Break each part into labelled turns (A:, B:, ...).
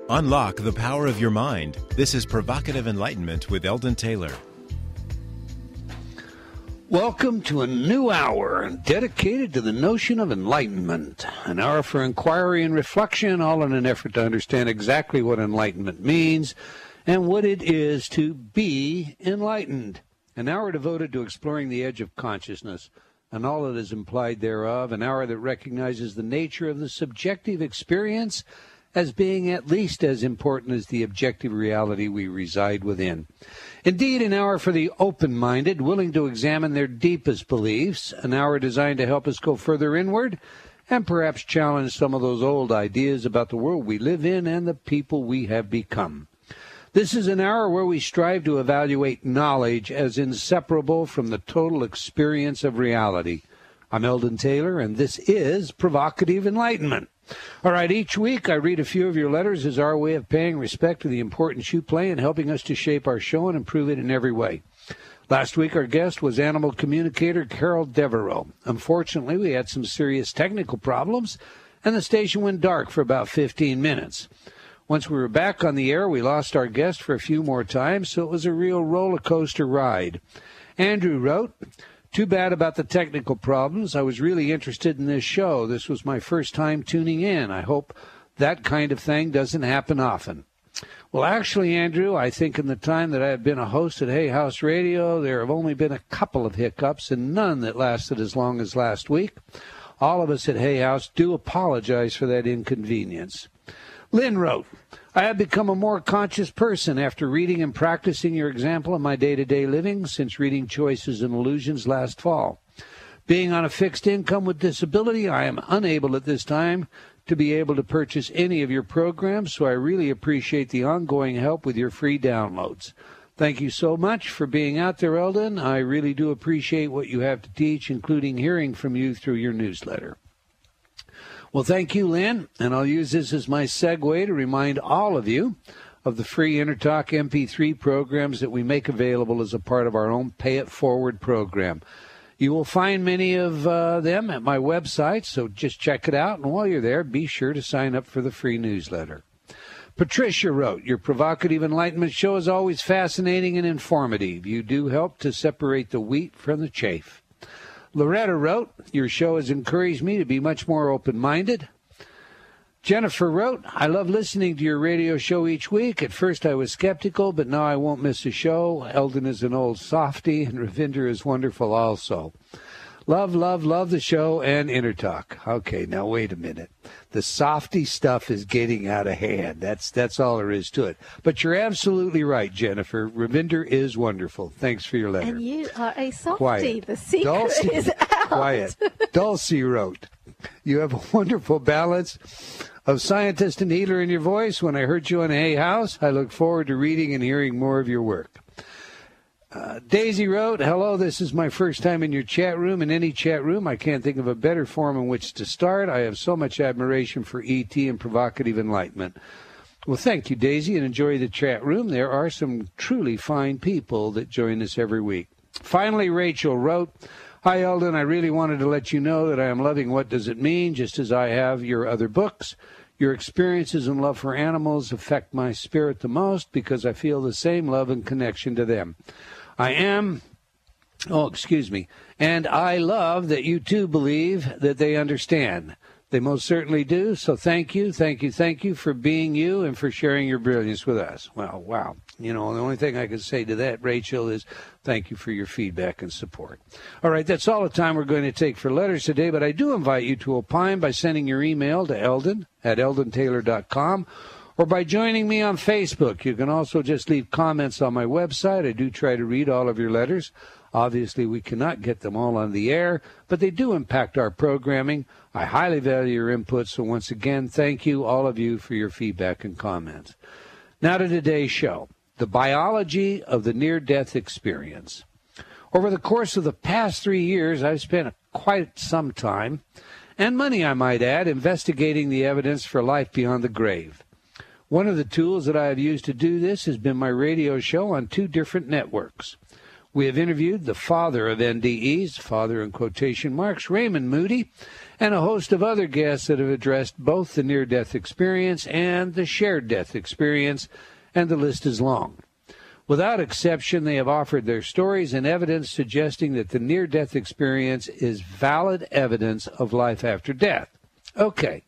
A: Unlock the power of your mind. This is Provocative Enlightenment with Eldon Taylor.
B: Welcome to a new hour dedicated to the notion of enlightenment. An hour for inquiry and reflection, all in an effort to understand exactly what enlightenment means and what it is to be enlightened. An hour devoted to exploring the edge of consciousness and all that is implied thereof. An hour that recognizes the nature of the subjective experience as being at least as important as the objective reality we reside within. Indeed, an hour for the open-minded, willing to examine their deepest beliefs, an hour designed to help us go further inward and perhaps challenge some of those old ideas about the world we live in and the people we have become. This is an hour where we strive to evaluate knowledge as inseparable from the total experience of reality. I'm Eldon Taylor, and this is Provocative Enlightenment. All right, each week I read a few of your letters as our way of paying respect to the importance you play in helping us to shape our show and improve it in every way. Last week our guest was animal communicator Carol Devereaux. Unfortunately, we had some serious technical problems, and the station went dark for about 15 minutes. Once we were back on the air, we lost our guest for a few more times, so it was a real roller coaster ride. Andrew wrote, "Too bad about the technical problems. I was really interested in this show. This was my first time tuning in. I hope that kind of thing doesn't happen often." Well, actually, Andrew, I think in the time that I have been a host at Hay House Radio, there have only been a couple of hiccups and none that lasted as long as last week. All of us at Hay House do apologize for that inconvenience. Lynn wrote, "I have become a more conscious person after reading and practicing your example in my day-to-day living since reading Choices and Illusions last fall. Being on a fixed income with disability, I am unable at this time to be able to purchase any of your programs, so I really appreciate the ongoing help with your free downloads. Thank you so much for being out there, Eldon. I really do appreciate what you have to teach, including hearing from you through your newsletter." Well, thank you, Lynn, and I'll use this as my segue to remind all of you of the free InterTalk MP3 programs that we make available as a part of our own Pay It Forward program. You will find many of them at my website, so just check it out, and while you're there, be sure to sign up for the free newsletter. Patricia wrote, "Your Provocative Enlightenment show is always fascinating and informative. You do help to separate the wheat from the chaff." Loretta wrote, "Your show has encouraged me to be much more open-minded." Jennifer wrote, "I love listening to your radio show each week. At first I was skeptical, but now I won't miss a show. Eldon is an old softy, and Ravinder is wonderful also. Love, love, love the show and InterTalk." Okay, now wait a minute. The softy stuff is getting out of hand. That's all there is to it. But you're absolutely right, Jennifer. Ravinder is wonderful. Thanks for your letter.
C: And you are a softy.
B: Quiet.
C: The secret
B: Dulcie,
C: is out.
B: Quiet. Dulcie wrote, "You have a wonderful balance of scientist and healer in your voice. When I heard you on Hay House, I look forward to reading and hearing more of your work." Daisy wrote, "Hello, this is my first time in your chat room. In any chat room, I can't think of a better forum in which to start. I have so much admiration for ET and Provocative Enlightenment." Well, thank you, Daisy, and enjoy the chat room. There are some truly fine people that join us every week. Finally, Rachel wrote, "Hi, Eldon. I really wanted to let you know that I am loving What Does It Mean, just as I have your other books. Your experiences and love for animals affect my spirit the most because I feel the same love and connection to them. And I love that you too believe that they understand. They most certainly do, so thank you for being you and for sharing your brilliance with us." Well, wow. You know, the only thing I can say to that, Rachel, is thank you for your feedback and support. All right, that's all the time we're going to take for letters today, but I do invite you to opine by sending your email to eldon@eldontaylor.com or by joining me on Facebook. You can also just leave comments on my website. I do try to read all of your letters. Obviously, we cannot get them all on the air, but they do impact our programming. I highly value your input, so once again, thank you, all of you, for your feedback and comments. Now to today's show, the biology of the near-death experience. Over the course of the past 3 years, I've spent quite some time, and money I might add, investigating the evidence for life beyond the grave. One of the tools that I have used to do this has been my radio show on 2 different networks. We have interviewed the father of NDEs, father in quotation marks, Raymond Moody, and a host of other guests that have addressed both the near-death experience and the shared death experience, and the list is long. Without exception, they have offered their stories and evidence suggesting that the near-death experience is valid evidence of life after death. Okay,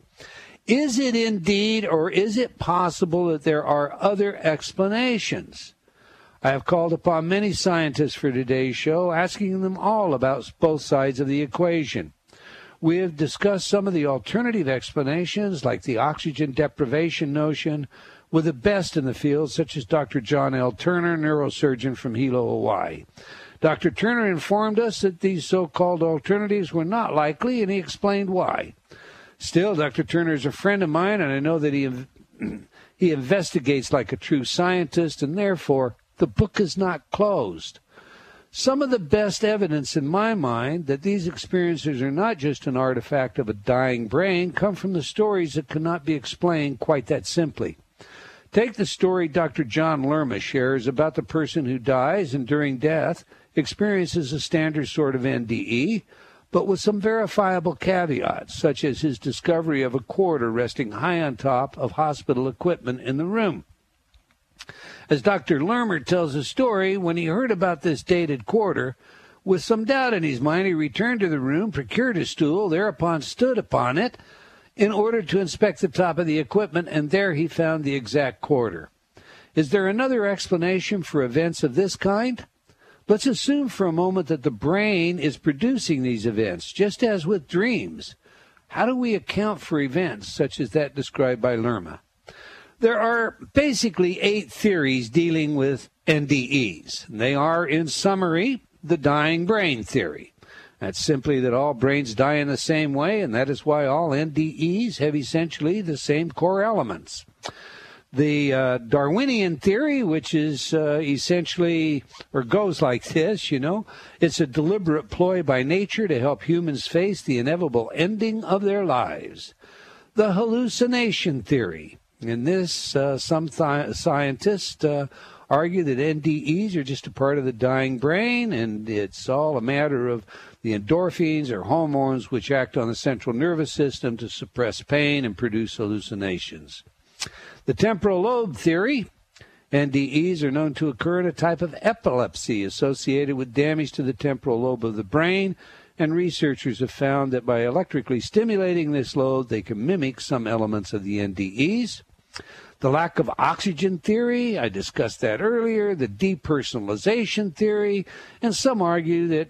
B: is it indeed, or is it possible that there are other explanations? I have called upon many scientists for today's show, asking them all about both sides of the equation. We have discussed some of the alternative explanations, like the oxygen deprivation notion, with the best in the field, such as Dr. John L. Turner, neurosurgeon from Hilo, Hawaii. Dr. Turner informed us that these so-called alternatives were not likely, and he explained why. Still, Dr. Turner is a friend of mine, and I know that he investigates like a true scientist, and therefore the book is not closed. Some of the best evidence in my mind that these experiences are not just an artifact of a dying brain come from the stories that cannot be explained quite that simply. Take the story Dr. John Lerma shares about the person who dies and during death experiences a standard sort of NDE, but with some verifiable caveats, such as his discovery of a quarter resting high on top of hospital equipment in the room. As Dr. Lerma tells the story, when he heard about this dated quarter, with some doubt in his mind, he returned to the room, procured a stool, thereupon stood upon it in order to inspect the top of the equipment, and there he found the exact quarter. Is there another explanation for events of this kind? Let's assume for a moment that the brain is producing these events, just as with dreams. How do we account for events such as that described by Lerma? There are basically 8 theories dealing with NDEs. They are, in summary, the dying brain theory. That's simply that all brains die in the same way, and that is why all NDEs have essentially the same core elements. The Darwinian theory, which is essentially, or goes like this, it's a deliberate ploy by nature to help humans face the inevitable ending of their lives. The hallucination theory. In this, some scientists argue that NDEs are just a part of the dying brain, and it's all a matter of the endorphins or hormones which act on the central nervous system to suppress pain and produce hallucinations. The temporal lobe theory. NDEs are known to occur in a type of epilepsy associated with damage to the temporal lobe of the brain, and researchers have found that by electrically stimulating this lobe, they can mimic some elements of the NDEs. The lack of oxygen theory, I discussed that earlier, the depersonalization theory, and some argue that,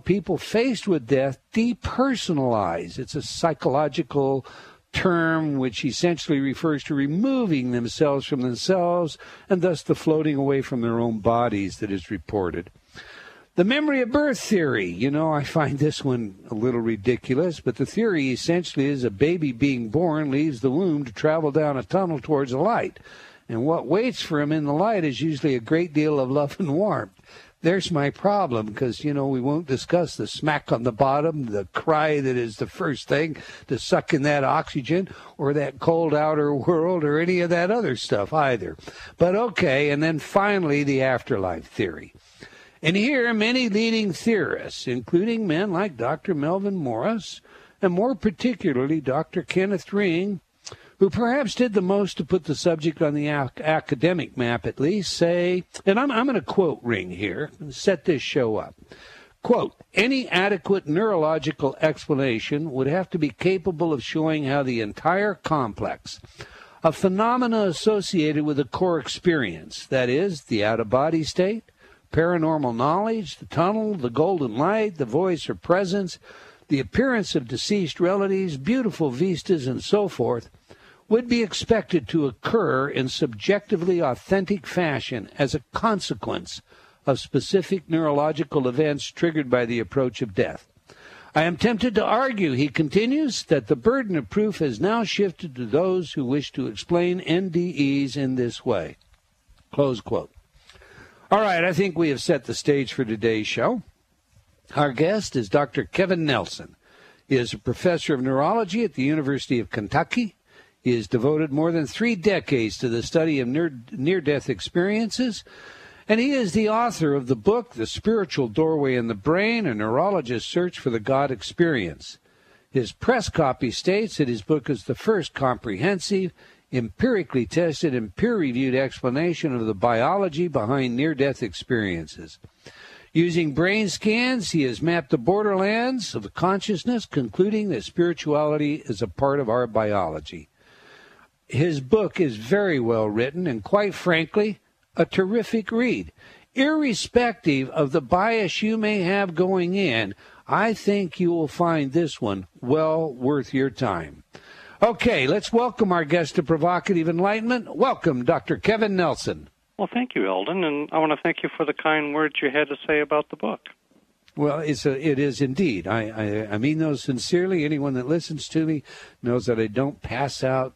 B: people faced with death depersonalize. It's a psychological term which essentially refers to removing themselves from themselves and thus the floating away from their own bodies that is reported. The memory of birth theory, I find this one a little ridiculous, but the theory essentially is a baby being born leaves the womb to travel down a tunnel towards the light. And what waits for him in the light is usually a great deal of love and warmth. There's my problem, because, we won't discuss the smack on the bottom, the cry that is the first thing to suck in that oxygen, or that cold outer world, or any of that other stuff either. But okay, and then finally the afterlife theory. And here, many leading theorists, including men like Dr. Melvin Morris, and more particularly Dr. Kenneth Ring, who perhaps did the most to put the subject on the academic map at least, say, and I'm going to quote Ring here, and set this show up. Quote, any adequate neurological explanation would have to be capable of showing how the entire complex of phenomena associated with a core experience, that is, the out-of-body state, paranormal knowledge, the tunnel, the golden light, the voice or presence, the appearance of deceased relatives, beautiful vistas, and so forth, would be expected to occur in subjectively authentic fashion as a consequence of specific neurological events triggered by the approach of death. I am tempted to argue, he continues, that the burden of proof has now shifted to those who wish to explain NDEs in this way. Close quote. All right, I think we have set the stage for today's show. Our guest is Dr. Kevin Nelson. He is a professor of neurology at the University of Kentucky. He has devoted more than 3 decades to the study of near-death experiences, And he is the author of the book, The Spiritual Doorway in the Brain, A Neurologist's Search for the God Experience. His press copy states that his book is the first comprehensive, empirically tested and peer-reviewed explanation of the biology behind near-death experiences. Using brain scans, he has mapped the borderlands of consciousness, concluding that spirituality is a part of our biology. His book is very well written and, quite frankly, a terrific read. Irrespective of the bias you may have going in, I think you will find this one well worth your time. Okay, let's welcome our guest to Provocative Enlightenment. Welcome, Dr. Kevin Nelson.
C: Well, thank you, Eldon, and I want to thank you for the kind words you had to say about the book.
B: Well, it is indeed. I mean those sincerely. Anyone that listens to me knows that I don't pass out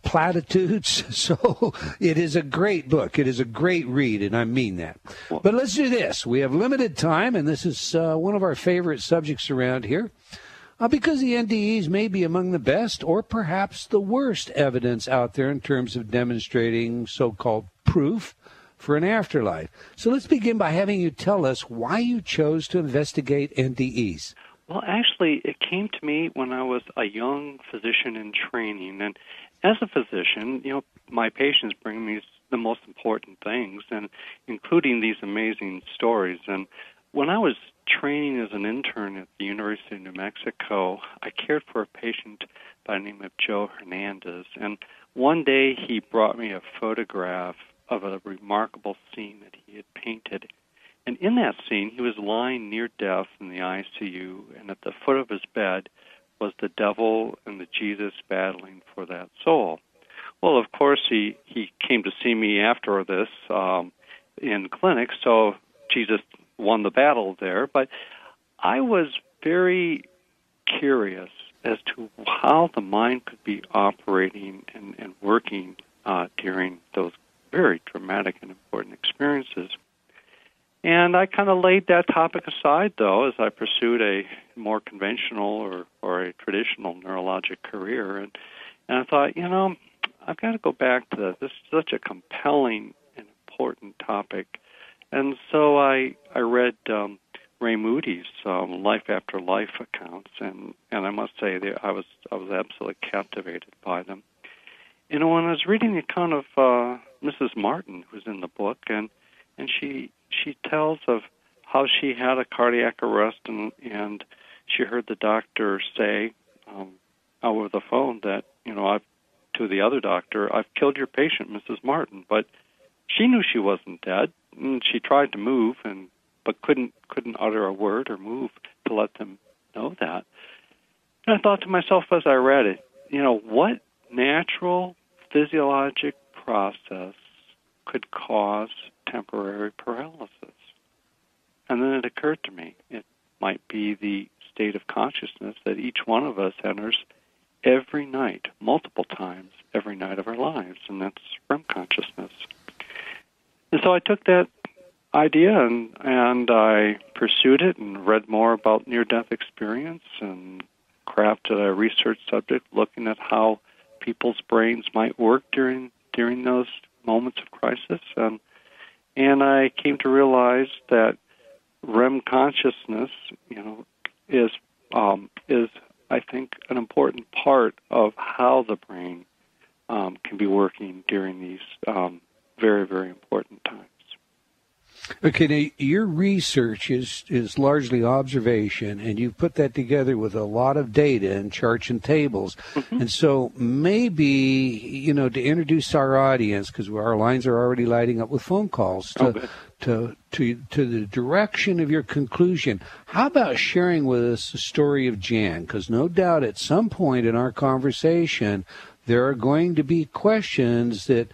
B: platitudes. So it is a great book. It is a great read, and I mean that. But let's do this. We have limited time, and this is one of our favorite subjects around here. Because the NDEs may be among the best or perhaps the worst evidence out there in terms of demonstrating so-called proof for an afterlife. So let's begin by having you tell us why you chose to investigate NDEs.
C: Well, actually, it came to me when I was a young physician in training. And as a physician, my patients bring me the most important things, and including these amazing stories. And when I was training as an intern at the University of New Mexico, I cared for a patient by the name of Joe Hernandez. And one day he brought me a photograph of a remarkable scene that he had painted. And in that scene, he was lying near death in the ICU, and at the foot of his bed was the devil and the Jesus battling for that soul. Well, of course, he came to see me after this in clinic, so Jesus won the battle there. But I was very curious as to how the mind could be operating and working during those very dramatic and important experiences. And I kind of laid that topic aside, though, as I pursued a more conventional or a traditional neurologic career. And I thought, I've got to go back to this. This is such a compelling and important topic. And so I read Ray Moody's Life After Life accounts, and I must say that I was absolutely captivated by them. When I was reading the account of Mrs. Martin, who's in the book, and she tells of how she had a cardiac arrest, and she heard the doctor say over the phone that, to the other doctor, I've killed your patient, Mrs. Martin. But she knew she wasn't dead, and she tried to move, but couldn't utter a word or move to let them know that. And I thought to myself as I read it, what natural physiologic process could cause temporary paralysis? And then it occurred to me, it might be the state of consciousness that each one of us enters every night, multiple times every night of our lives, and that's REM consciousness. And so I took that idea and I pursued it and read more about near-death experience and crafted a research subject looking at how people's brains might work during those moments of crisis. And I came to realize that REM consciousness, is I think an important part of how the brain can be working during these very, very important times.
B: Okay, now your research is largely observation, and you've put that together with a lot of data and charts and tables. Mm-hmm. And so maybe, to introduce our audience, because our lines are already lighting up with phone calls, to the direction of your conclusion, how about sharing with us the story of Jan? Because no doubt at some point in our conversation, there are going to be questions that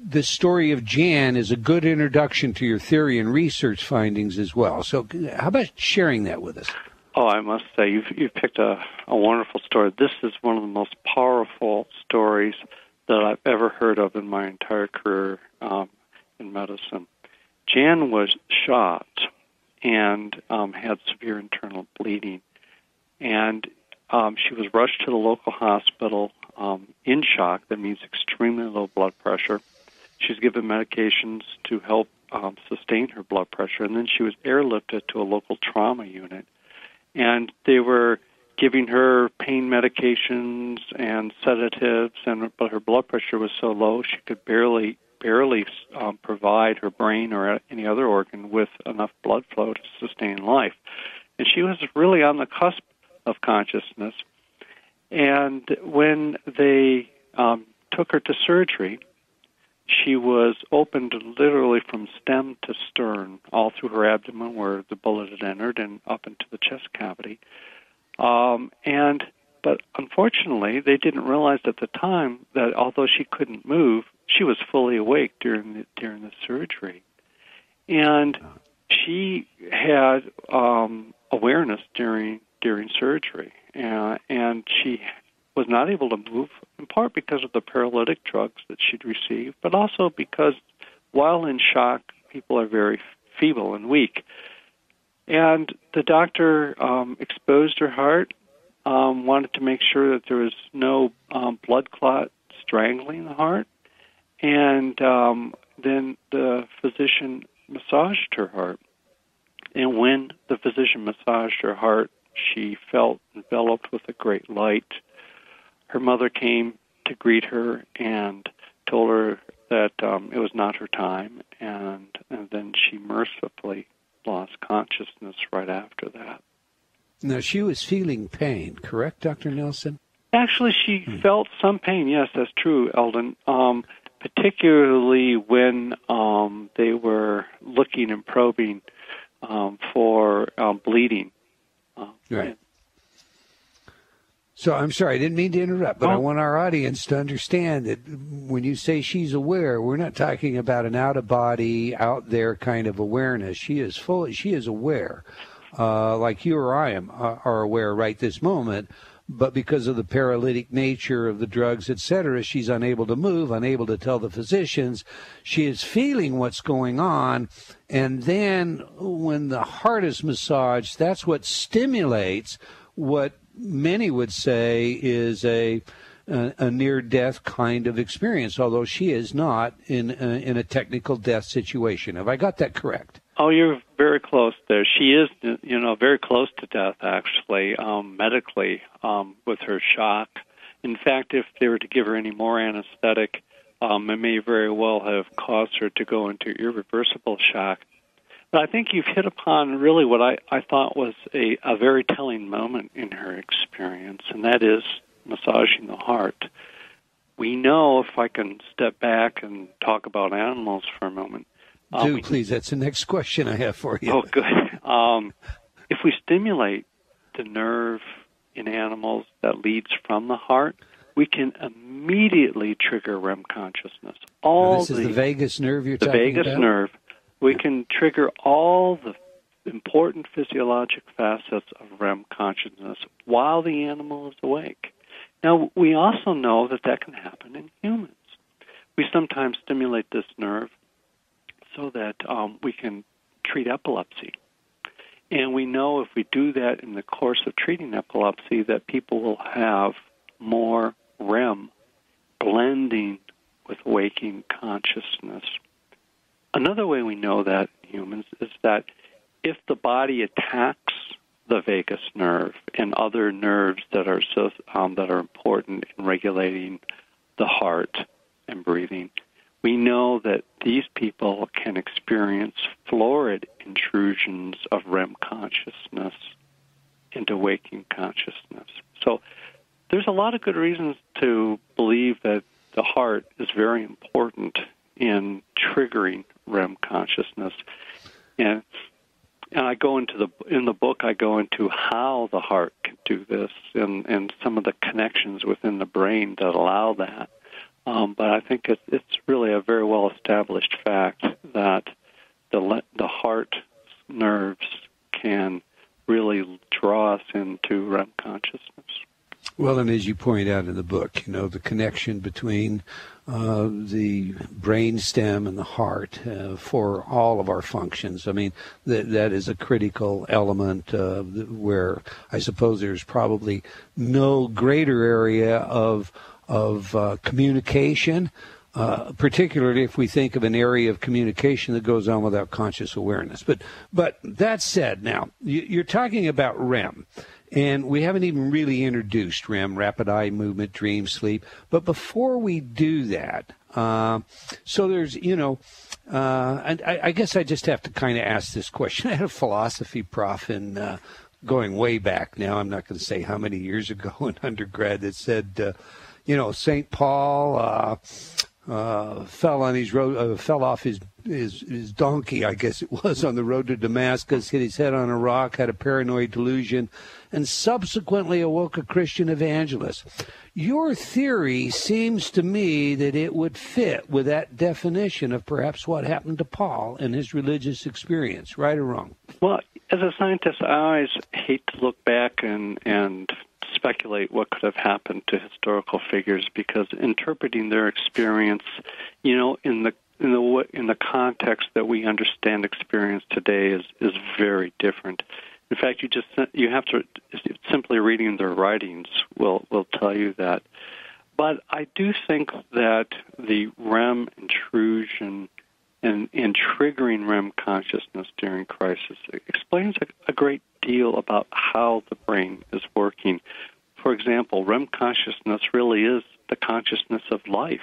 B: the story of Jan is a good introduction to your theory and research findings as well. So how about sharing that with us?
C: Oh, I must say, you've picked a wonderful story. This is one of the most powerful stories that I've ever heard of in my entire career in medicine. Jan was shot and had severe internal bleeding. And she was rushed to the local hospital in shock. That means extremely low blood pressure. She's given medications to help sustain her blood pressure, and then she was airlifted to a local trauma unit. And they were giving her pain medications and sedatives, but her blood pressure was so low she could barely provide her brain or any other organ with enough blood flow to sustain life. And she was really on the cusp of consciousness. And when they took her to surgery, she was opened literally from stem to stern, all through her abdomen where the bullet had entered and up into the chest cavity. But unfortunately, they didn't realize at the time that although she couldn't move, she was fully awake during the surgery. And she had awareness during surgery, and she was not able to move, in part because of the paralytic drugs that she'd received, but also because while in shock, people are very feeble and weak. And the doctor exposed her heart, wanted to make sure that there was no blood clot strangling the heart, and then the physician massaged her heart. And when the physician massaged her heart, she felt enveloped with a great light. Her mother came to greet her and told her that it was not her time, and then she mercifully lost consciousness right after that.
B: Now, she was feeling pain, correct, Dr. Nelson?
C: Actually, she felt some pain. Yes, that's true, Eldon, particularly when they were looking and probing for bleeding.
B: Right. So I'm sorry, I didn't mean to interrupt, but I want our audience to understand that when you say she's aware, we're not talking about an out-of-body, out-there kind of awareness. She is aware, like you or I are aware right this moment, but because of the paralytic nature of the drugs, etc., she's unable to move, unable to tell the physicians. She is feeling what's going on, and then when the heart is massaged, that's what stimulates what many would say is a near-death kind of experience, although she is not in a technical death situation. Have I got that correct?
C: Oh, you're very close there. She is, very close to death, actually, medically, with her shock. In fact, if they were to give her any more anesthetic, it may very well have caused her to go into irreversible shock. But I think you've hit upon really what I thought was a very telling moment in her experience, and that is massaging the heart. We know, if I can step back and talk about animals for a moment.
B: Please. That's the next question I have for you.
C: Oh, good. If we stimulate the nerve in animals that leads from the heart, we can immediately trigger REM consciousness.
B: This is the vagus nerve you're talking about?
C: The vagus nerve. We can trigger all the important physiologic facets of REM consciousness while the animal is awake. Now, we also know that can happen in humans. We sometimes stimulate this nerve so that we can treat epilepsy. And we know if we do that in the course of treating epilepsy that people will have more REM blending with waking consciousness. Another way we know that in humans is that if the body attacks the vagus nerve and other nerves that are important in regulating the heart and breathing, we know that these people can experience florid intrusions of REM consciousness into waking consciousness. So there's a lot of good reasons to believe that the heart is very important in triggering REM consciousness. And I go into in the book I go into how the heart can do this and some of the connections within the brain that allow that. But I think it's really a very well-established fact that the heart nerves can really draw us into REM consciousness.
B: Well, and as you point out in the book, the connection between the brain stem and the heart for all of our functions. I mean, that is a critical element where I suppose there's probably no greater area of communication, particularly if we think of an area of communication that goes on without conscious awareness. But that said, now, you're talking about REM. And we haven't even really introduced REM, rapid eye movement, dream, sleep. But before we do that, so there's, and I guess I just have to kind of ask this question. I had a philosophy prof in going way back now. I'm not going to say how many years ago in undergrad that said, St. Paul fell on his road, fell off his donkey, I guess it was, on the road to Damascus, hit his head on a rock, had a paranoid delusion, and subsequently awoke a Christian evangelist. Your theory seems to me that it would fit with that definition of perhaps what happened to Paul and his religious experience, right or wrong?
C: Well, as a scientist, I always hate to look back and speculate what could have happened to historical figures, because interpreting their experience, in the context that we understand experience today is very different. In fact, you have to simply reading their writings will tell you that. But I do think that the REM intrusion and triggering REM consciousness during crisis explains a great deal about how the brain is working. For example, REM consciousness really is the consciousness of light.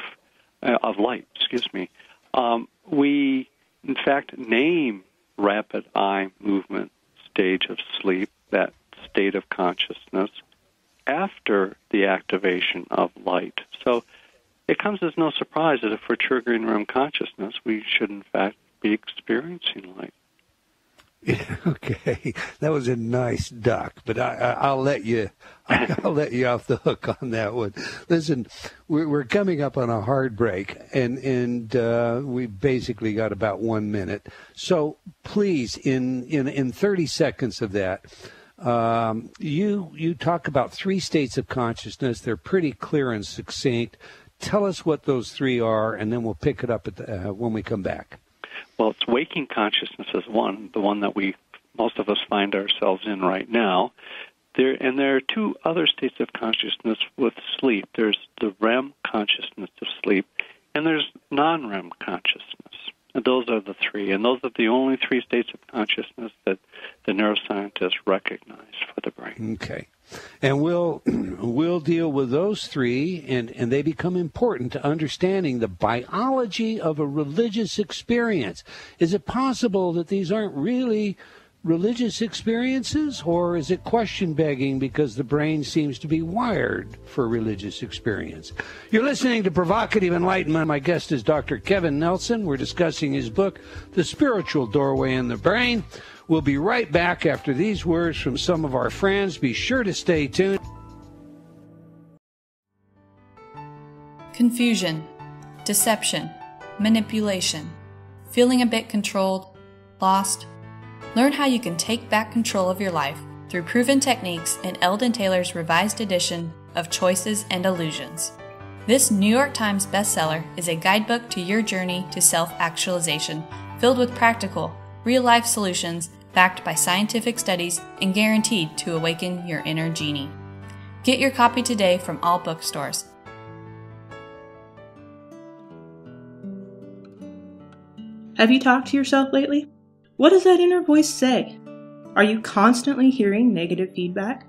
C: We, in fact, name rapid eye movement stage of sleep, that state of consciousness, after the activation of light. So it comes as no surprise that if we're triggering REM consciousness, we should, in fact, be experiencing light.
B: Okay, that was a nice duck, but I'll let you off the hook on that one. Listen, we're coming up on a hard break, and we basically got about 1 minute. So please, in 30 seconds of that, you talk about 3 states of consciousness. They're pretty clear and succinct. Tell us what those 3 are, and then we'll pick it up when we come back.
C: Well, it's waking consciousness is one, the one that most of us find ourselves in right now. There are 2 other states of consciousness with sleep. There's the REM consciousness of sleep, and there's non-REM consciousness. And those are the 3, and those are the only 3 states of consciousness that the neuroscientists recognize for the brain.
B: Okay. And we'll deal with those 3, and they become important to understanding the biology of a religious experience. Is it possible that these aren't really religious experiences, or is it question-begging because the brain seems to be wired for religious experience? You're listening to Provocative Enlightenment. My guest is Dr. Kevin Nelson. We're discussing his book, The Spiritual Doorway in the Brain. We'll be right back after these words from some of our friends. Be sure to stay tuned.
D: Confusion, deception, manipulation, feeling a bit controlled, lost. Learn how you can take back control of your life through proven techniques in Eldon Taylor's revised edition of Choices and Illusions. This New York Times bestseller is a guidebook to your journey to self-actualization, filled with practical, real-life solutions backed by scientific studies and guaranteed to awaken your inner genie. Get your copy today from all bookstores.
E: Have you talked to yourself lately? What does that inner voice say? Are you constantly hearing negative feedback?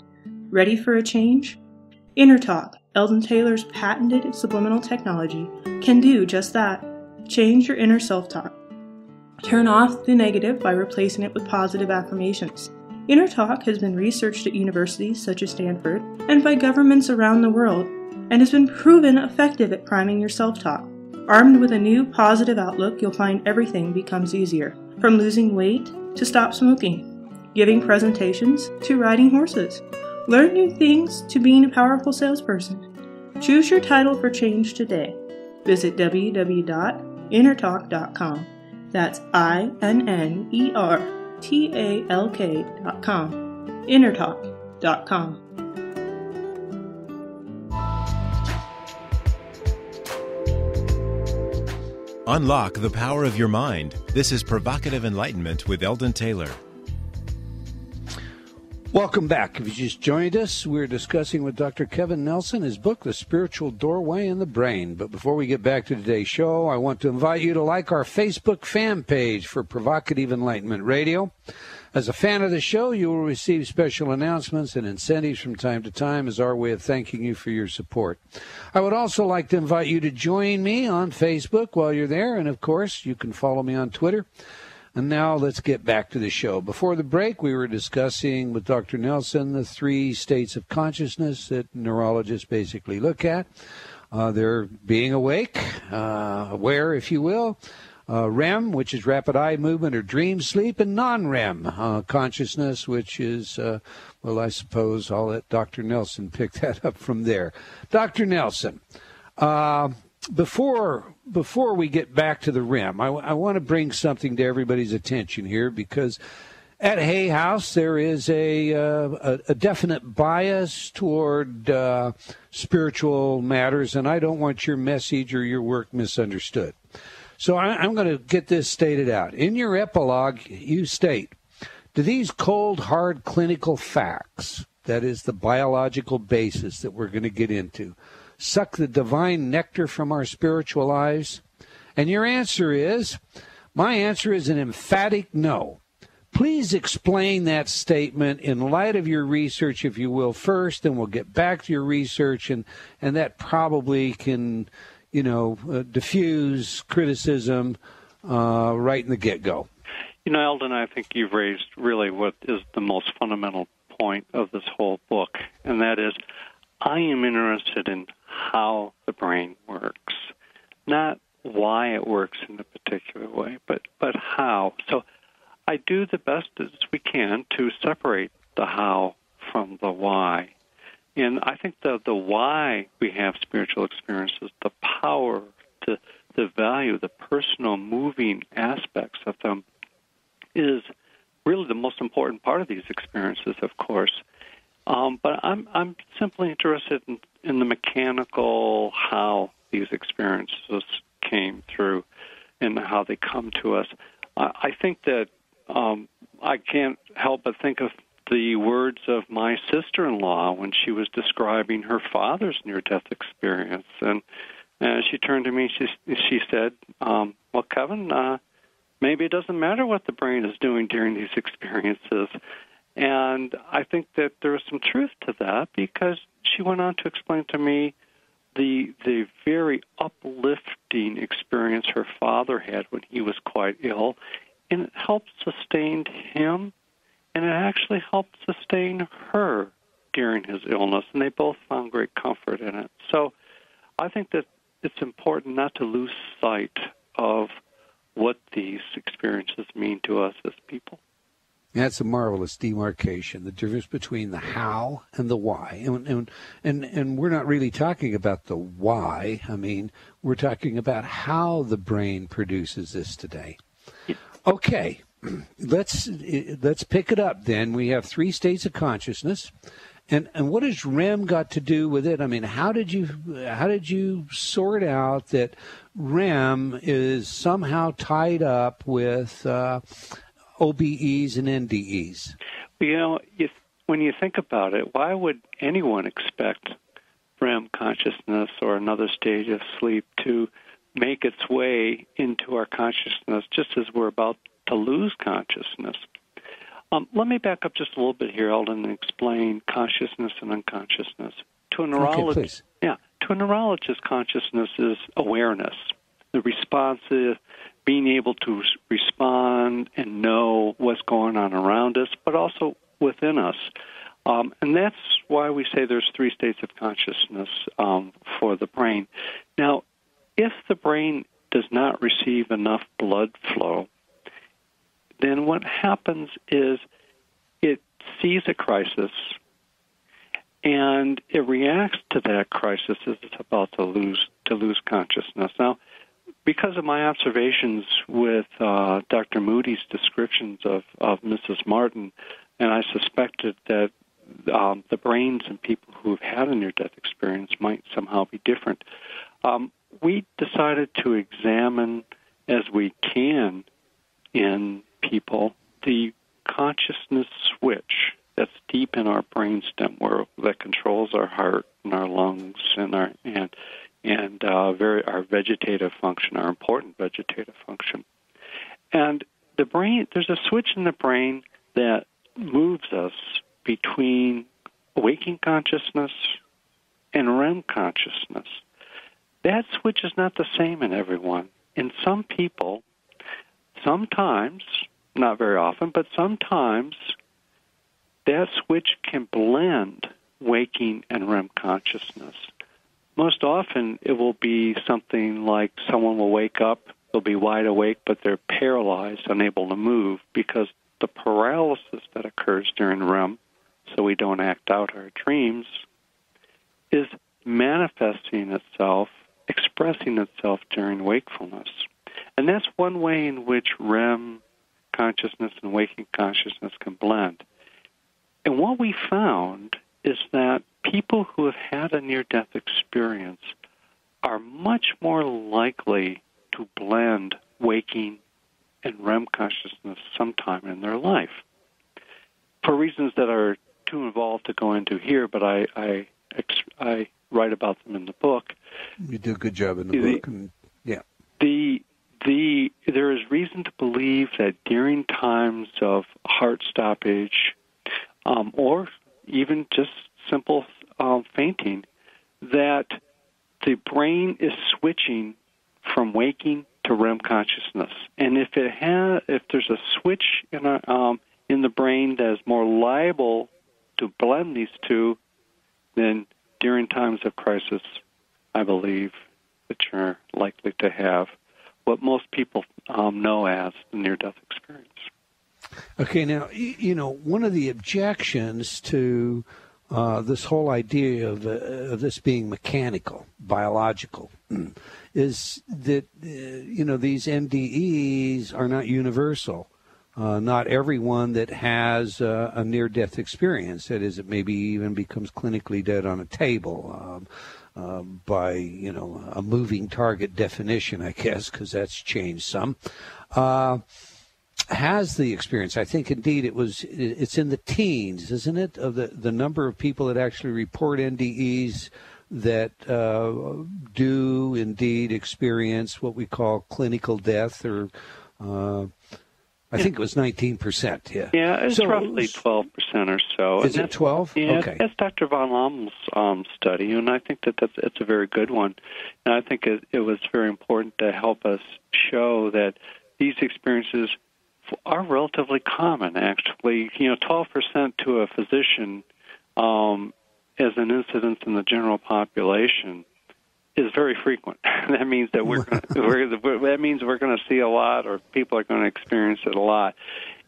E: Ready for a change? Inner Talk, Eldon Taylor's patented subliminal technology, can do just that. Change your inner self-talk. Turn off the negative by replacing it with positive affirmations. Inner Talk has been researched at universities such as Stanford and by governments around the world, and has been proven effective at priming your self-talk. Armed with a new positive outlook, you'll find everything becomes easier. From losing weight to stop smoking, giving presentations to riding horses. Learn new things to being a powerful salesperson. Choose your title for change today. Visit www.innertalk.com. That's INNERTALK.com. Innertalk.com.
A: Unlock the power of your mind. This is Provocative Enlightenment with Eldon Taylor.
B: Welcome back. If you just joined us, we're discussing with Dr. Kevin Nelson his book, The Spiritual Doorway in the Brain. But before we get back to today's show, I want to invite you to like our Facebook fan page for Provocative Enlightenment Radio. As a fan of the show, you will receive special announcements and incentives from time to time as our way of thanking you for your support. I would also like to invite you to join me on Facebook while you're there, and of course, you can follow me on Twitter. And now let's get back to the show. Before the break, we were discussing with Dr. Nelson the 3 states of consciousness that neurologists basically look at. They're being awake, aware, if you will, REM, which is rapid eye movement or dream sleep, and non-REM consciousness, which is, well, I suppose I'll let Dr. Nelson pick that up from there. Dr. Nelson, Before we get back to the REM, I want to bring something to everybody's attention here, because at Hay House there is a definite bias toward spiritual matters, and I don't want your message or your work misunderstood. So I'm going to get this stated out. In your epilogue, you state, do these cold, hard clinical facts, that is the biological basis that we're going to get into, suck the divine nectar from our spiritual lives? And your answer is, my answer is an emphatic no. Please explain that statement in light of your research, if you will, first, and we'll get back to your research, and that probably can, diffuse criticism right in the get-go.
C: Eldon, I think you've raised really what is the most fundamental point of this whole book, and that is, I am interested in how the brain works, not why it works in a particular way, but how. So I do the best as we can to separate the how from the why. And I think the why we have spiritual experiences, the power, the value, the personal moving aspects of them is really the most important part of these experiences, of course. But I'm simply interested in the mechanical how these experiences came through and how they come to us. I think that I can't help but think of the words of my sister-in-law when she was describing her father's near-death experience. And she turned to me, she said, well, Kevin, maybe it doesn't matter what the brain is doing during these experiences. And I think that there is some truth to that, because she went on to explain to me the very uplifting experience her father had when he was quite ill, and it helped sustain him, and it actually helped sustain her during his illness, and they both found great comfort in it. So I think that it's important not to lose sight of what these experiences mean to us as people.
B: That's a marvelous demarcation, the difference between the how and the why. And we're not really talking about the why. I mean, we're talking about how the brain produces this today. Okay, let's pick it up then. We have 3 states of consciousness. And what has REM got to do with it? I mean, how did you sort out that REM is somehow tied up with OBEs and NDEs?
C: When you think about it, why would anyone expect REM consciousness or another stage of sleep to make its way into our consciousness just as we're about to lose consciousness? Let me back up just a little bit here, Eldon, and explain consciousness and unconsciousness. To a neurologist, to a neurologist, consciousness is awareness. The responsive, being able to respond and know what's going on around us, but also within us. And that's why we say there's 3 states of consciousness for the brain. Now, if the brain does not receive enough blood flow, then what happens is it sees a crisis, and it reacts to that crisis as it's about to lose consciousness. Now, because of my observations with Dr. Moody's descriptions of Mrs. Martin, and I suspected that the brains in people who have had a near-death experience might somehow be different, we decided to examine, as we can in people, the consciousness switch that's deep in our brainstem, where that controls our heart and our lungs and our vegetative function, our important vegetative function. And the brain, there's a switch in the brain that moves us between waking consciousness and REM consciousness. That switch is not the same in everyone. In some people, sometimes, not very often, but sometimes, that switch can blend waking and REM consciousness. Most often, it will be something like someone will wake up, they'll be wide awake, but they're paralyzed, unable to move, because the paralysis that occurs during REM, so we don't act out our dreams, is manifesting itself, expressing itself during wakefulness. And that's one way in which REM consciousness and waking consciousness can blend. And what we found is that people who have had a near-death experience are much more likely to blend waking and REM consciousness sometime in their life. For reasons that are too involved to go into here, but I write about them in the book.
B: You do a good job in the book. Yeah.
C: There is reason to believe that during times of heart stoppage, or even just simple fainting, that the brain is switching from waking to REM consciousness. And if there's a switch in the brain that is more liable to blend these two, then during times of crisis, I believe that you're likely to have what most people know as the near-death experience.
B: Okay, now, one of the objections to this whole idea of this being mechanical, biological, is that, these NDEs are not universal. Not everyone that has a near-death experience, that is, it maybe even becomes clinically dead on a table by, a moving target definition, I guess, because that's changed some, has the experience. I think, indeed, it's in the teens, isn't it, of the number of people that actually report NDEs that do indeed experience what we call clinical death, or I think it was 19%. Yeah.
C: Yeah, it's roughly 12% or so.
B: Is it 12?
C: Yeah,
B: okay.
C: That's Dr. von Lommel's study, and I think it's a very good one. And I think it was very important to help us show that these experiences are relatively common, actually. 12% to a physician as an incidence in the general population is very frequent. That means that we're going to see a lot, or people are going to experience it a lot.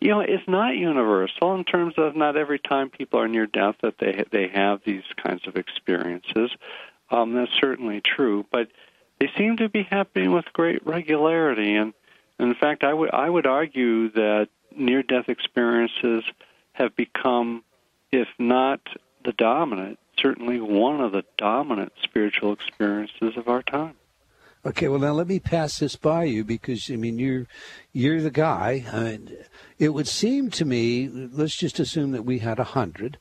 C: It's not universal in terms of not every time people are near death that they have these kinds of experiences. That's certainly true, but they seem to be happening with great regularity. And in fact, I would argue that near-death experiences have become, if not the dominant, certainly one of the dominant spiritual experiences of our time.
B: Okay, well, now let me pass this by you, because, you're the guy. It would seem to me, let's just assume that we had 100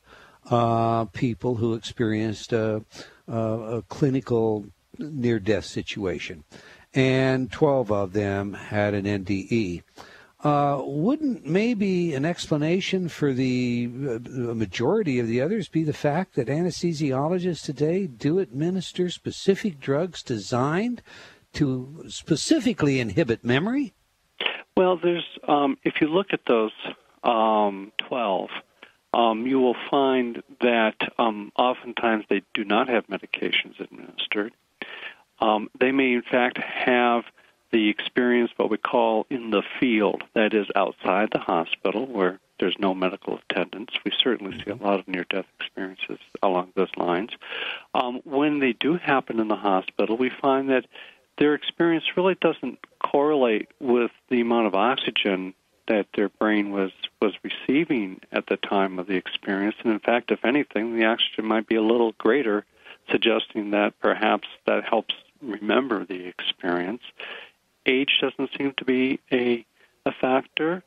B: people who experienced a clinical near-death situation, and 12 of them had an NDE. Wouldn't maybe an explanation for the majority of the others be the fact that anesthesiologists today do administer specific drugs designed to specifically inhibit memory?
C: Well, there's if you look at those 12, you will find that oftentimes they do not have medications administered. They may, in fact, have the experience, what we call in the field, that is outside the hospital where there's no medical attendance. We certainly see a lot of near-death experiences along those lines. When they do happen in the hospital, we find that their experience really doesn't correlate with the amount of oxygen that their brain was receiving at the time of the experience. And in fact, if anything, the oxygen might be a little greater, suggesting that perhaps that helps remember the experience. Age doesn't seem to be a factor.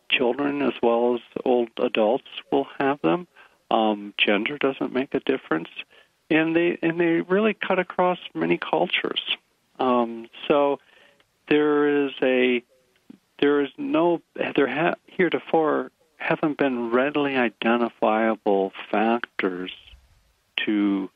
C: Children as well as old adults will have them. Gender doesn't make a difference, and they really cut across many cultures. So heretofore haven't been readily identifiable factors to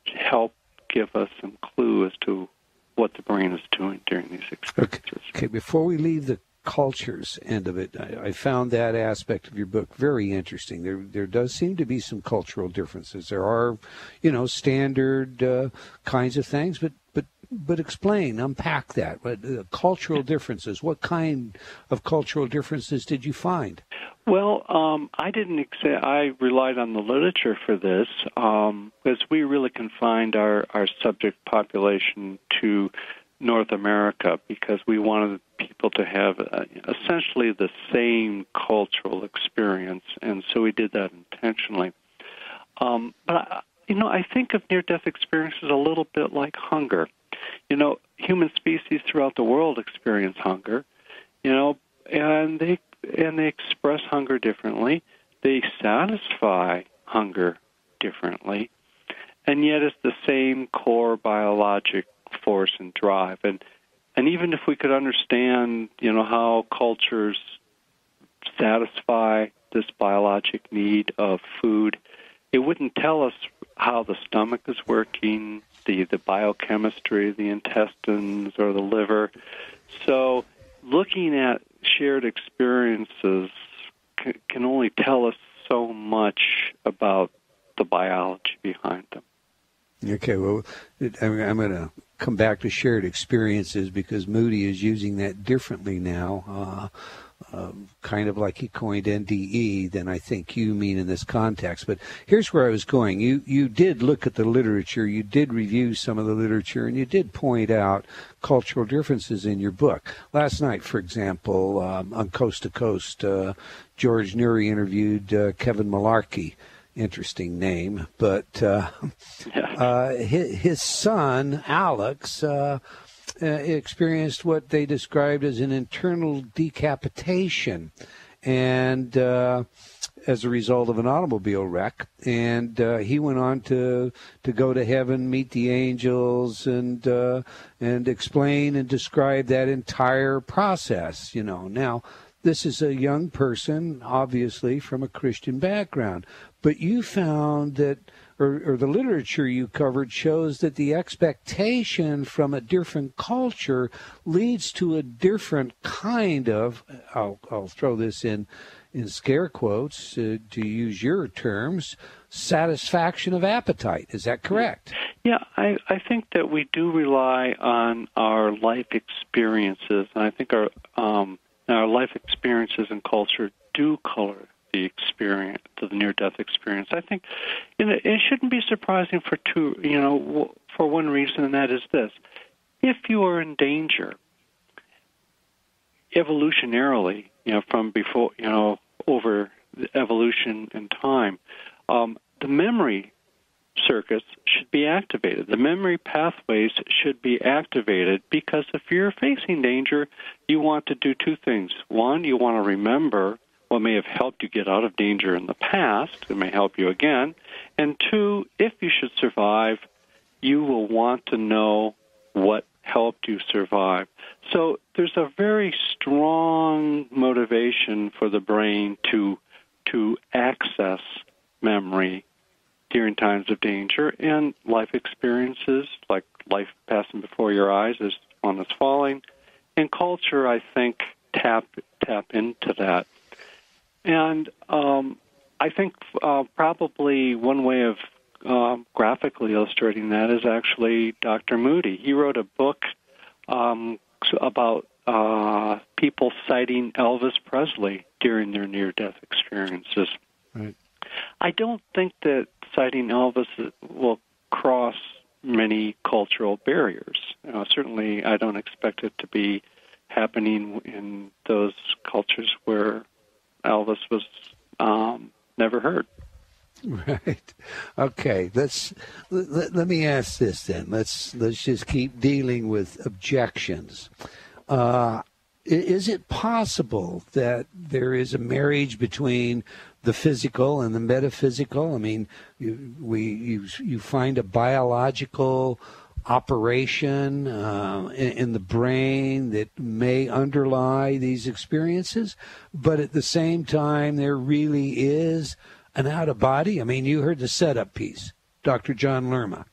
C: help give us some clue as to what the brain is doing during these experiences.
B: Okay, before we leave the cultures end of it, I found that aspect of your book very interesting. There does seem to be some cultural differences. There are, standard kinds of things, but explain, unpack that. Cultural differences. What kind of cultural differences did you find?
C: Well, I relied on the literature for this, because we really confined our subject population to North America because we wanted people to have essentially the same cultural experience, and so we did that intentionally. But I think of near-death experiences a little bit like hunger. Human species throughout the world experience hunger, and they express hunger differently. They satisfy hunger differently, and yet it's the same core biologic force and drive. And even if we could understand, how cultures satisfy this biologic need of food, it wouldn't tell us how the stomach is working, the biochemistry, the intestines, or the liver. So looking at shared experiences can only tell us so much about the biology behind them.
B: Okay, well, I'm going to come back to shared experiences because Moody is using that differently now, kind of like he coined NDE than I think you mean in this context. But here's where I was going. You did look at the literature, you did review some of the literature, and you did point out cultural differences in your book. Last night, for example, on Coast to Coast, George Neary interviewed Kevin Malarkey. Interesting name, but his son, Alex, experienced what they described as an internal decapitation, and as a result of an automobile wreck. And he went on to go to heaven, meet the angels, and explain and describe that entire process. Now, this is a young person, obviously, from a Christian background. But you found that, or the literature you covered shows that the expectation from a different culture leads to a different kind of, I'll throw this in scare quotes, to use your terms, satisfaction of appetite. Is that correct?
C: Yeah, I think that we do rely on our life experiences, and I think our life experiences and culture do color the experience, the near-death experience. I think it shouldn't be surprising for one reason, and that is this. If you are in danger, evolutionarily, from before, over evolution and time, the memory circuits should be activated. The memory pathways should be activated because if you're facing danger, you want to do two things. One, you want to remember what may have helped you get out of danger in the past. It may help you again. And two, if you should survive, you will want to know what helped you survive. So there's a very strong motivation for the brain to access memory during times of danger, and life experiences, like life passing before your eyes as one is falling, and culture, I think, tap into that. And I think probably one way of graphically illustrating that is actually Dr. Moody. He wrote a book about people citing Elvis Presley during their near-death experiences.
B: Right.
C: I don't think that citing Elvis will cross many cultural barriers. Certainly, I don't expect it to be happening in those cultures where Elvis was never heard.
B: Right. Okay. Let me ask this then. Let's just keep dealing with objections. is it possible that there is a marriage between the physical and the metaphysical? I mean, you find a biological operation in the brain that may underlie these experiences, but at the same time, there really is an out-of-body. I mean, you heard the setup piece. Dr. John Lerma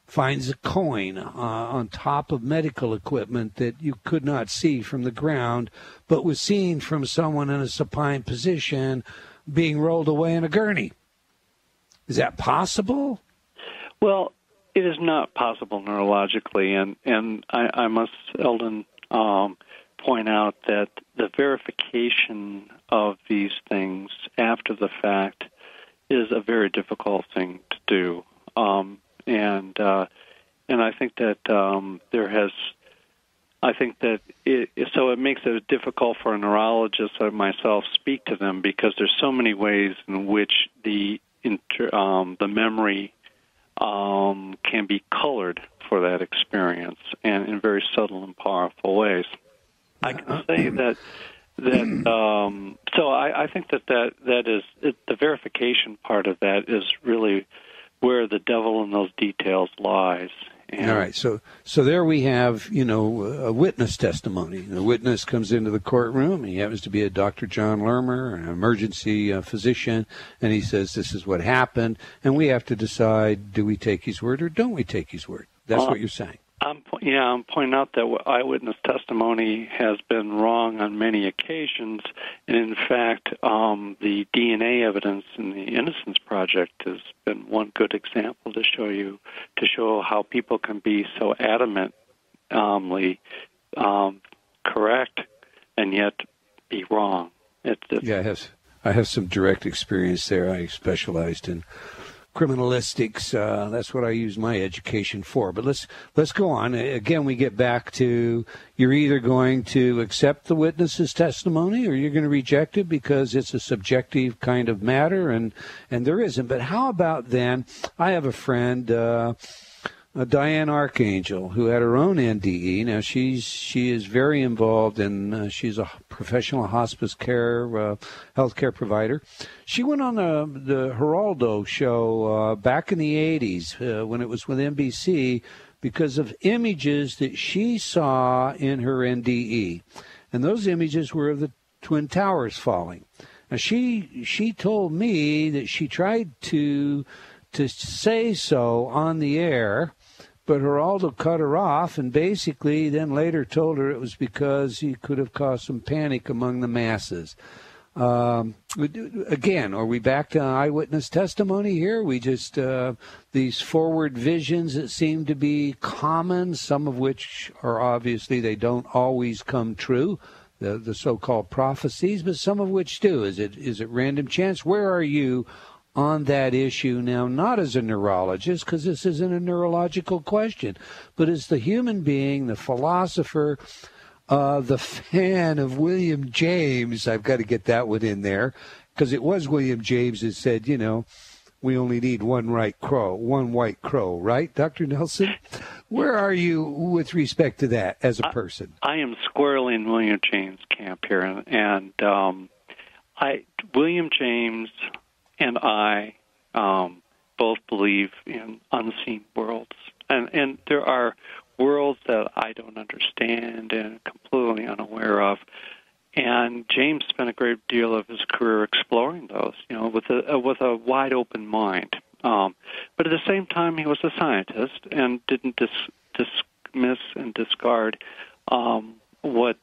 B: finds a coin on top of medical equipment that you could not see from the ground, but was seen from someone in a supine position being rolled away in a gurney. Is that possible?
C: Well, it is not possible neurologically, and I must, Eldon, point out that the verification of these things after the fact is a very difficult thing to do. And I think that it makes it difficult for a neurologist like myself speak to them, because there's so many ways in which the memory can be colored for that experience, and in very subtle and powerful ways. I can say that so I think that is the verification part of that is really where the devil in those details lies. And
B: all right, so there we have, a witness testimony. The witness comes into the courtroom. He happens to be a Dr. John Lerma, an emergency physician, and he says this is what happened, and we have to decide, do we take his word or don't we take his word? That's what you're saying.
C: I'm pointing out that eyewitness testimony has been wrong on many occasions, and in fact, the DNA evidence in the Innocence Project has been one good example to show how people can be so adamantly correct and yet be wrong. I have some direct experience there. I specialized in criminalistics. That's what I use my education for. But let's go on. Again, we get back to you're either going to accept the witness's testimony or you're going to reject it because it's a subjective kind of matter, and there isn't. But how about then, I have a friend, Diane Archangel, who had her own NDE. Now, she is very involved in, she's a professional hospice care, healthcare provider. She went on the Geraldo show back in the 80s when it was with NBC because of images that she saw in her NDE. And those images were of the Twin Towers falling. Now, she told me that she tried to say so on the air, but Geraldo cut her off and basically then later told her it was because he could have caused some panic among the masses. Again, are we back to eyewitness testimony here? We just, these forward visions that seem to be common, some of which are obviously they don't always come true, the so-called prophecies, but some of which do. Is it random chance? Where are you on that issue now, not as a neurologist, because this isn't a neurological question, but as the human being, the philosopher, the fan of William James? I've got to get that one in there, because it was William James that said, we only need one white crow, right, Dr. Nelson? Where are you with respect to that as a person? I am squarely in William James' camp here, and William James and I both believe in unseen worlds. And there are worlds that I don't understand and completely unaware of. And James spent a great deal of his career exploring those, with a wide open mind. But at the same time, he was a scientist and didn't dismiss and discard what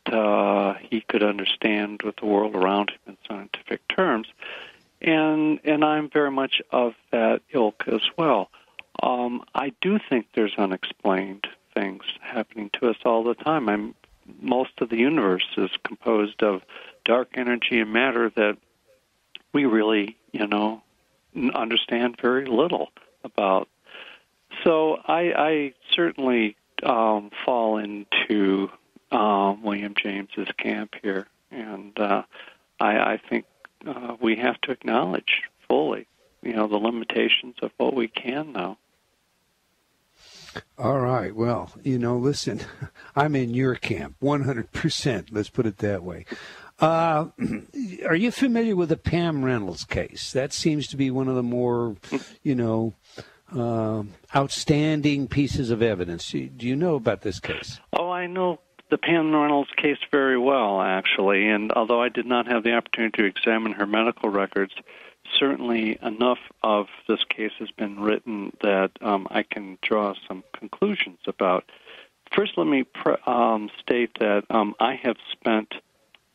C: he could understand with the world around him in scientific terms. And I'm very much of that ilk as well. I do think there's unexplained things happening to us all the time. Most of the universe is composed of dark energy and matter that we really, understand very little about. So I certainly fall into William James's camp here, and I think we have to acknowledge fully, the limitations of what we can know.
B: All right. Well, listen, I'm in your camp, 100%. Let's put it that way. Are you familiar with the Pam Reynolds case? That seems to be one of the more, outstanding pieces of evidence. Do you know about this case?
C: Oh, I know the Pam Reynolds case very well, actually. And although I did not have the opportunity to examine her medical records, certainly enough of this case has been written that I can draw some conclusions about. First, let me state that I have spent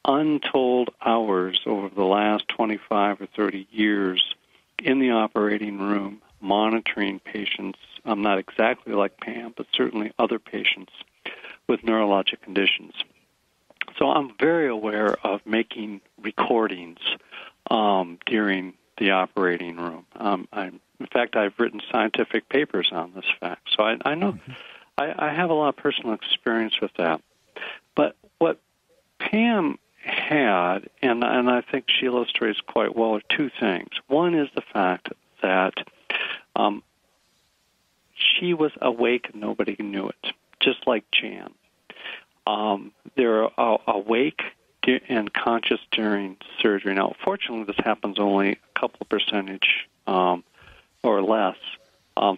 C: untold hours over the last 25 or 30 years in the operating room monitoring patients, not exactly like Pam, but certainly other patients with neurologic conditions. So I'm very aware of making recordings during the operating room. In fact, I've written scientific papers on this fact. So I know I have a lot of personal experience with that. But what Pam had, and I think she illustrates quite well, are two things. One is the fact that she was awake and nobody knew it, just like Jan. They're awake and conscious during surgery. Now, fortunately, this happens only a couple of percentage or less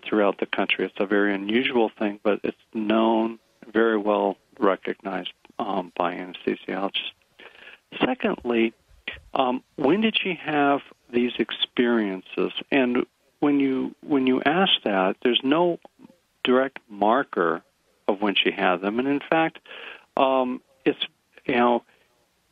C: throughout the country. It's a very unusual thing, but it's known, very well recognized by anesthesiologists. Secondly, when did she have these experiences? And when you ask that, there's no direct marker of when she had them. And in fact,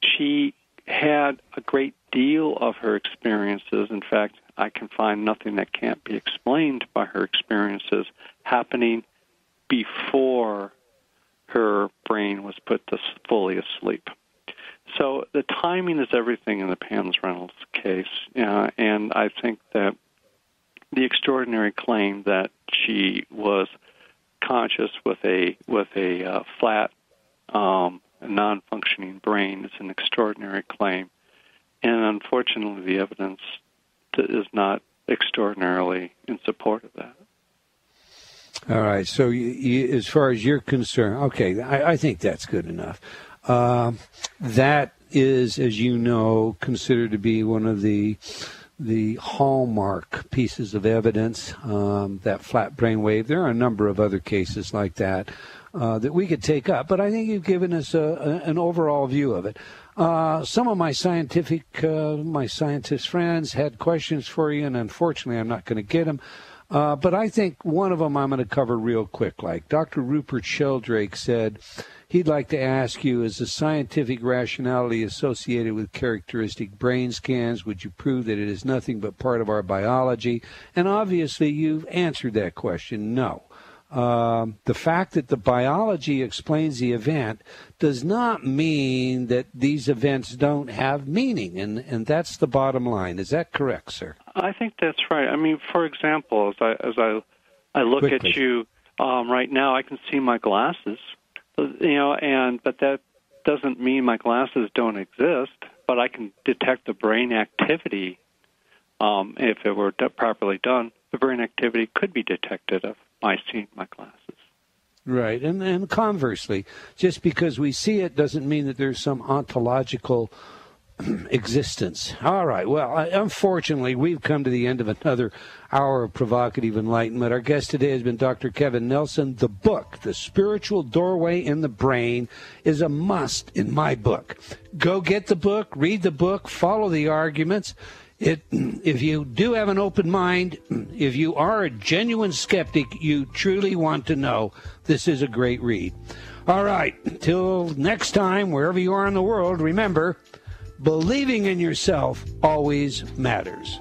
C: she had a great deal of her experiences. In fact, I can find nothing that can't be explained by her experiences happening before her brain was put to fully asleep. So the timing is everything in the Pam Reynolds case, and I think that the extraordinary claim that she was conscious with a flat, non-functioning brain is an extraordinary claim, and unfortunately, the evidence is not extraordinarily in support of that.
B: All right. So, as far as you're concerned, okay, I think that's good enough. That is, as you know, considered to be one of the hallmark pieces of evidence, that flat brainwave. There are a number of other cases like that that we could take up, but I think you've given us an overall view of it. Some of my scientist friends had questions for you, and unfortunately I'm not going to get them. But I think one of them I'm going to cover real quick. Like Dr. Rupert Sheldrake said, he'd like to ask you, is the scientific rationality associated with characteristic brain scans? Would you prove that it is nothing but part of our biology? And obviously you've answered that question, no. The fact that the biology explains the event does not mean that these events don't have meaning, and that's the bottom line. Is that correct, sir? I
C: think that's right. I mean, for example, as I look Quickly. At you right now, I can see my glasses, but that doesn't mean my glasses don't exist. But I can detect the brain activity if it were properly done. The brain activity could be detected if I see my glasses.
B: Right, and conversely, just because we see it doesn't mean that there's some ontological existence. All right, well, unfortunately, we've come to the end of another hour of Provocative Enlightenment. Our guest today has been Dr. Kevin Nelson. The book, The Spiritual Doorway in the Brain, is a must in my book. Go get the book, read the book, follow the arguments. If you do have an open mind, if you are a genuine skeptic, you truly want to know, this is a great read. All right, till next time, wherever you are in the world, remember, believing in yourself always matters.